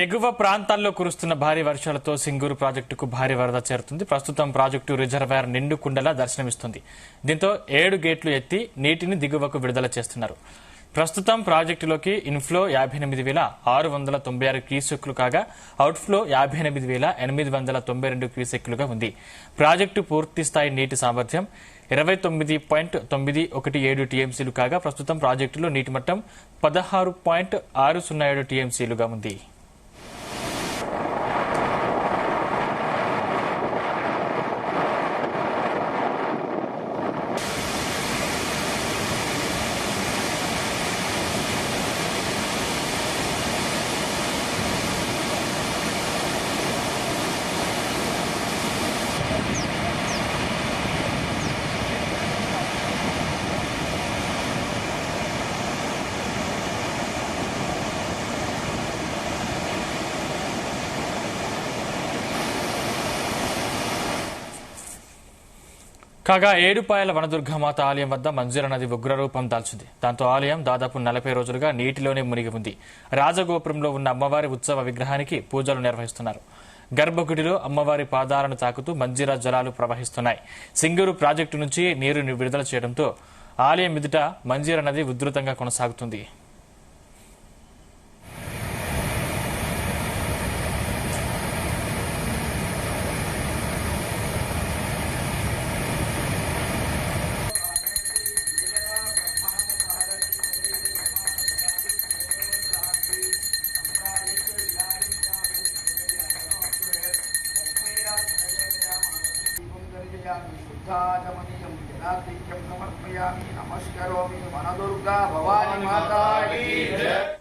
ఎగువ ప్రాంతాల్లో కురుస్తున్న భారీ వర్షాలతో సింగూరు ప్రాజెక్టుకు భారీ వరద చేరుతుంది. ప్రస్తుతం ప్రాజెక్టు రిజర్వాయర్ నిండు కుండలా దర్శనమిస్తుంది. దీంతో 7 గేట్లు ఎత్తి నీటిని దిగువకు విడుదల చేస్తున్నారు. ప్రస్తుతం ప్రాజెక్టులోకి ఇన్ఫ్లో 58,696 క్యూసెక్కులు కాగా అవుట్ఫ్లో 58,892 క్యూసెక్కులుగా ఉంది. ప్రాజెక్టు పూర్తిస్థాయి నీటి సామర్థ్యం 29.917 టీఎంసీలు కాగా ప్రస్తుతం ప్రాజెక్టులో నీటి మట్టం 16.607 టీఎంసీలుగా ఉంది. కాగా ఏడుపాయల వనదుర్గామాత ఆలయం వద్ద మంజీరా నది ఉగ్రరూపం దాల్చింది. దాంతో ఆలయం దాదాపు 40 రోజులుగా నీటిలోనే మునిగి ఉంది. రాజగోపురంలో ఉన్న అమ్మవారి ఉత్సవ విగ్రహానికి పూజలు నిర్వహిస్తున్నారు. గర్భగుడిలో అమ్మవారి పాదాలను తాకుతూ మంజీరా జలాలు ప్రవహిస్తున్నాయి. సింగూరు ప్రాజెక్టు నుంచి నీరుని విడుదల చేయడంతో ఆలయం ఎదుట మంజీరా నది ఉధృతంగా కొనసాగుతుంది. शुद्धाचमनीयं जनार्दिक्यं समर्पयामि। नमस्करोमि वनदुर्गा भवानी माता की जय।